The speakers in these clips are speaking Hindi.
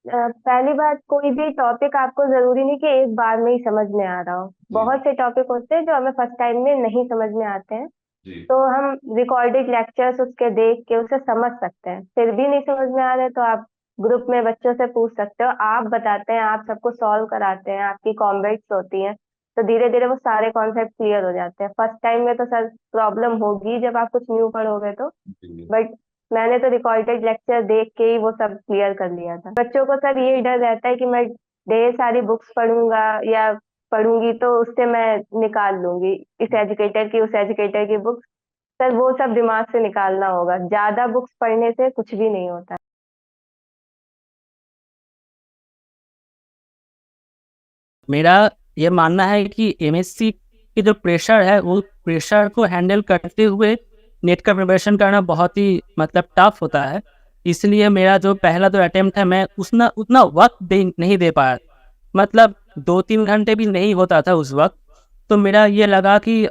पहली बात, कोई भी टॉपिक आपको जरूरी नहीं कि एक बार में ही समझ में आ रहा हो। जी। बहुत से टॉपिक होते हैं जो हमें फर्स्ट टाइम में नहीं समझ में आते हैं, जी। तो हम रिकॉर्डेड लेक्चर्स उसके देख के उसे समझ सकते हैं। फिर भी नहीं समझ में आ रहे तो आप ग्रुप में बच्चों से पूछ सकते हो, आप बताते हैं, आप सबको सॉल्व कराते हैं, आपकी कॉम्बेट्स होती हैं, तो धीरे धीरे वो सारे कॉन्सेप्ट क्लियर हो जाते हैं। फर्स्ट टाइम में तो सर प्रॉब्लम होगी जब आप कुछ न्यू पढ़ोगे तो, जी। बट मैंने तो रिकॉर्डेड लेक्चर देख के ही वो सब क्लियर कर लिया था। बच्चों को सर ये डर रहता है कि मैं ढेर सारी बुक्स पढ़ूंगा या पढ़ूंगी तो उससे मैं निकाल लूंगी, इस एजुकेटर की उस एजुकेटर की बुक्स। सर वो सब दिमाग से निकालना होगा, ज्यादा बुक्स पढ़ने से कुछ भी नहीं होता। मेरा ये मानना है कि एमएससी की जो प्रेशर है वो प्रेशर को हैंडल करते हुए नेट का प्रिपरेशन करना बहुत ही मतलब टफ होता है। इसलिए मेरा जो पहला जो अटेम्प्ट है मैं उतना उतना वक्त नहीं दे पाया। मतलब 2-3 घंटे भी नहीं होता था उस वक्त। तो मेरा ये लगा कि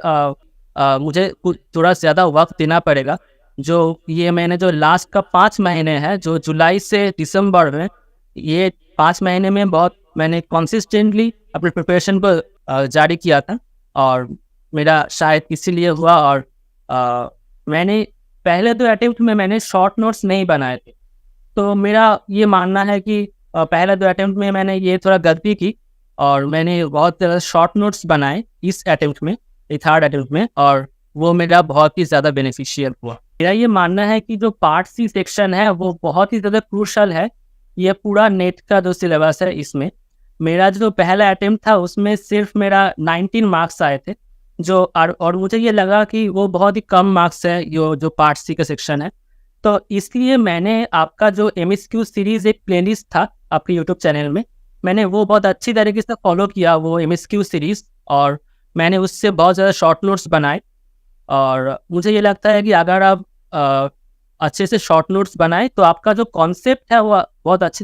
मुझे कुछ थोड़ा ज़्यादा वक्त देना पड़ेगा। जो ये मैंने जो लास्ट का 5 महीने है, जो जुलाई से दिसंबर में, ये 5 महीने में बहुत मैंने कंसिस्टेंटली अपने प्रिपरेशन पर जारी किया था। और मेरा शायद इसीलिए हुआ। और मैंने पहले दो अटेम्प्ट में मैंने शॉर्ट नोट्स नहीं बनाए थे। तो मेरा ये मानना है कि पहले दो अटेम्प्ट में मैंने ये थोड़ा गलती की और मैंने बहुत ज़्यादा शॉर्ट नोट्स बनाए इस अटेम्प्ट में, थर्ड अटेम्प्ट में, और वो मेरा बहुत ही ज़्यादा बेनिफिशियल हुआ। मेरा ये मानना है कि जो पार्ट सी सेक्शन है वो बहुत ही ज़्यादा क्रूशल है। ये पूरा नेट का जो सिलेबस है इसमें मेरा जो पहला अटेम्प्ट था उसमें सिर्फ मेरा 19 मार्क्स आए थे। जो और मुझे ये लगा कि वो बहुत ही कम मार्क्स है जो पार्ट सी का सेक्शन है। तो इसलिए मैंने आपका जो एमएसक्यू सीरीज एक प्लेलिस्ट था आपके यूट्यूब चैनल में, मैंने वो बहुत अच्छी तरीके से फॉलो किया वो एमएसक्यू सीरीज। और मैंने उससे बहुत ज़्यादा शॉर्ट नोट्स बनाए। और मुझे ये लगता है कि अगर आप अच्छे से शॉर्ट नोट्स बनाए तो आपका जो कॉन्सेप्ट है वो बहुत अच्छी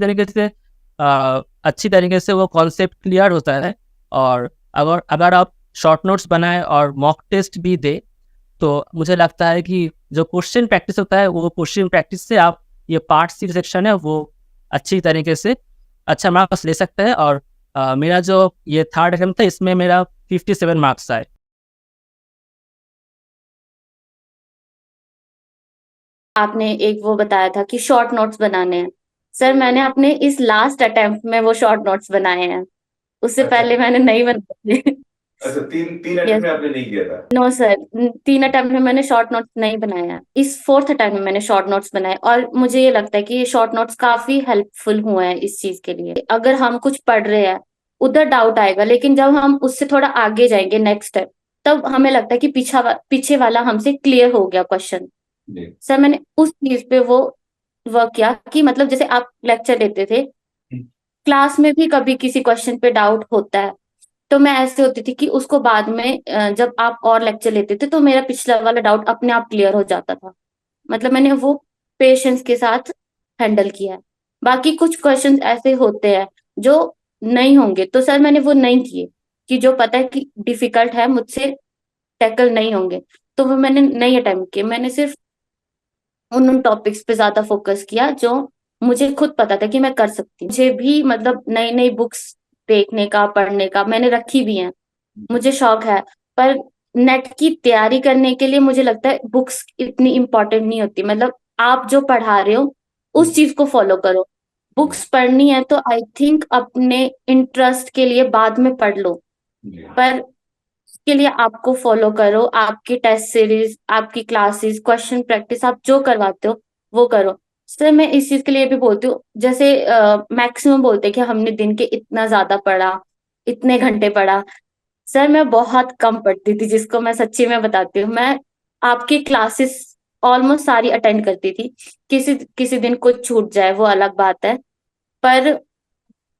तरीके से वो कॉन्सेप्ट क्लियर होता है। और अगर अगर आप शॉर्ट नोट्स बनाए और मॉक टेस्ट भी दे तो मुझे लगता है कि जो क्वेश्चन प्रैक्टिस होता है वो क्वेश्चन प्रैक्टिस से आप ये पार्ट सी सेक्शन है वो अच्छी तरीके से अच्छा मार्क्स ले सकते हैं। और मेरा जो ये थर्ड अटेम्प्ट था इसमें मेरा 57 मार्क्स आए। आपने एक वो बताया था कि शॉर्ट नोट्स बनाने हैं। सर मैंने अपने इस लास्ट अटेम्प्ट में वो शॉर्ट नोट्स बनाए हैं, उससे अच्छा। पहले मैंने नहीं बनाए थे। अच्छा, तीन तीन अटेम्प्ट यस। में आपने नहीं किया था? नो सर, 3 अटेम्प्ट में मैंने शॉर्ट नोट्स नहीं बनाए हैं, इस फोर्थ अटेम्प्ट में मैंने शॉर्ट नोट्स बनाए। और मुझे ये लगता है कि ये शॉर्ट नोट्स काफी हेल्पफुल हुए हैं इस चीज के लिए। अगर हम कुछ पढ़ रहे हैं उधर डाउट आएगा, लेकिन जब हम उससे थोड़ा आगे जाएंगे नेक्स्ट स्टेप, तब हमें लगता है कि पीछे वाला हमसे क्लियर हो गया क्वेश्चन। जी। सर मैंने उस चीज पे वो वर्क किया कि मतलब जैसे आप लेक्चर लेते थे, क्लास में भी कभी किसी क्वेश्चन पे डाउट होता है, तो मैं ऐसे होती थी कि उसको बाद में जब आप और लेक्चर लेते थे तो मेरा पिछला वाला डाउट अपने आप क्लियर हो जाता था। मतलब मैंने वो पेशेंस के साथ हैंडल किया है। बाकी कुछ क्वेश्चंस ऐसे होते हैं जो नहीं होंगे, तो सर मैंने वो नहीं किए, कि जो पता है कि डिफिकल्ट है, मुझसे टैकल नहीं होंगे, तो वो मैंने नहीं अटेम्प्ट किए। मैंने सिर्फ उन टॉपिक्स पे ज्यादा फोकस किया जो मुझे खुद पता था कि मैं कर सकती हूँ। मुझे भी मतलब नई नई बुक्स देखने का, पढ़ने का मैंने रखी भी हैं, मुझे शौक है। पर नेट की तैयारी करने के लिए मुझे लगता है बुक्स इतनी इम्पोर्टेंट नहीं होती। मतलब आप जो पढ़ा रहे हो उस चीज को फॉलो करो। बुक्स पढ़नी है तो आई थिंक अपने इंटरेस्ट के लिए बाद में पढ़ लो, जी। पर के लिए आपको फॉलो करो। आपकी टेस्ट सीरीज, आपकी क्लासेस, क्वेश्चन प्रैक्टिस आप जो करवाते हो वो करो। सर मैं इस चीज के लिए भी बोलती हूँ, जैसे मैक्सिमम बोलते हैं कि हमने दिन के इतना ज्यादा पढ़ा, इतने घंटे पढ़ा। सर मैं बहुत कम पढ़ती थी, जिसको मैं सच्ची में बताती हूँ। मैं आपकी क्लासेस ऑलमोस्ट सारी अटेंड करती थी। किसी किसी दिन कुछ छूट जाए वो अलग बात है, पर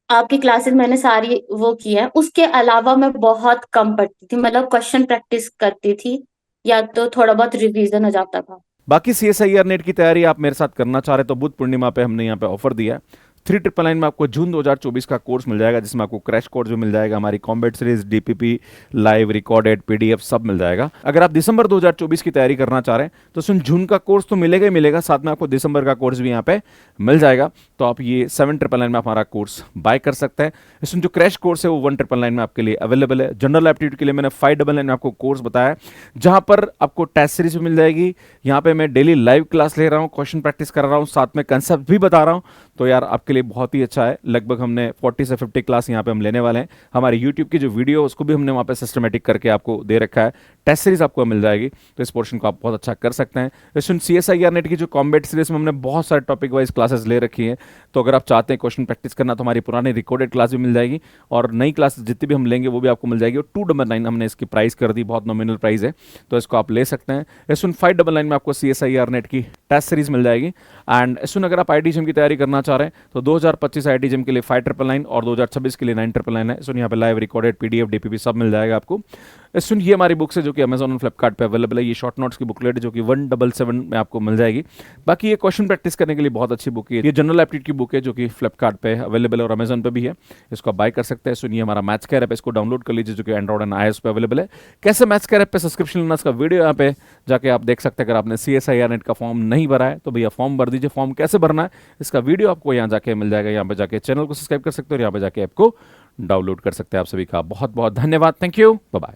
आपकी क्लासेस मैंने सारी वो की है। उसके अलावा मैं बहुत कम पढ़ती थी, मतलब क्वेश्चन प्रैक्टिस करती थी या तो थोड़ा बहुत रिवीजन हो जाता था। बाकी सीएसआईआर नेट की तैयारी आप मेरे साथ करना चाह रहे तो बुद्ध पूर्णिमा पे हमने यहाँ पे ऑफर दिया है। 3999 में आपको जून 2024 का कोर्स मिल जाएगा, जिसमें आपको क्रैश कोर्स भी मिल जाएगा, हमारी combat series, DPP, live, recorded, PDF सब मिल जाएगा। अगर आप दिसंबर 2024 की तैयारी करना चाह रहे हैं तो सुन जून का कोर्स तो मिलेगा ही मिलेगा, साथ में आपको दिसंबर का कोर्स भी यहाँ पे मिल जाएगा। तो आप ये 7999 में हमारा कोर्स बाय कर सकते हैं। इसमें जो क्रैश कोर्स है वो 1999 में आपके लिए अवेलेबल है। जनरल एप्टीट्यूड के लिए मैंने 599 में आपको कोर्स बताया है, जहां पर आपको टेस्ट सीरीज भी मिल जाएगी। यहाँ पे मैं डेली लाइव क्लास ले रहा हूँ, क्वेश्चन प्रैक्टिस कर रहा हूँ, साथ में कंसेप्ट भी बता रहा हूँ। तो यार आपके लिए बहुत ही अच्छा है। लगभग हमने 40 से 50 क्लास यहाँ पे हम लेने वाले हैं। हमारे यूट्यूब की जो वीडियो उसको भी हमने वहाँ पे सिस्टमेटिक करके आपको दे रखा है। टेस्ट सीरीज आपको मिल जाएगी, तो इस पोर्शन को आप बहुत अच्छा कर सकते हैं। इसमें CSIR नेट की जो कॉम्बैट सीरीज में हमने बहुत सारे टॉपिक वाइज क्लासेस ले रखी हैं। तो अगर आप चाहते हैं क्वेश्चन प्रैक्टिस करना तो हमारी पुरानी रिकॉर्डेड क्लास भी मिल जाएगी, और नई क्लास जितनी भी हम लेंगे वो भी आपको मिल जाएगी। और 299 हमने इसकी प्राइस कर दी, बहुत नॉमिनल प्राइस है, तो इसको आप ले सकते हैं। इसमें 599 में आपको CSIR नेट की टेस्ट सीरीज मिल जाएगी। एंड इसमें अगर आप IIT-JEM की तैयारी करना चाह रहे हैं तो 2025 IIT-JEM के लिए 5999 और 2026 के लिए 9999 है। इसमें यहाँ पे लाइव, रिकॉर्डेड, PDF, DPP सब मिल जाएगा आपको। इसमें ये हमारी बुक्स है जो कि अमेजॉन और फ्लिपकार्ट पे अवेलेबल है। ये शॉर्ट नोट्स की बुकलेट है जो कि 177 में आपको मिल जाएगी। बाकी ये क्वेश्चन प्रैक्टिस करने के लिए बहुत अच्छी बुक है। ये जनरल एप्टीट्यूड की बुक है जो कि फ्लिपकार्ट पे अवेलेबल है और अमेजॉन पे भी है, इसको आप बाय कर सकते हैं। सुनिए हमारा मैथ्स केयर ऐप, इसको डाउनलोड कर लीजिए जो कि एंड्रॉइड एंड iOS पे अवेलेबल है। कैसे मैथ्स केयर ऐप पे सब्सक्रिप्शन लेना, इसका वीडियो यहाँ पे जाके आप देख सकते हैं। अगर आपने CSIR नेट का फॉर्म नहीं भरा है तो भैया फॉर्म भर दीजिए। फॉर्म कैसे भरना है इसका वीडियो आपको यहाँ जाके मिल जाएगा। यहाँ पे जाके चैनल को सब्सक्राइब कर सकते हो और यहाँ पे जाके ऐप को डाउनलोड कर सकते हैं। आप सभी का बहुत बहुत धन्यवाद। Thank you, bye bye.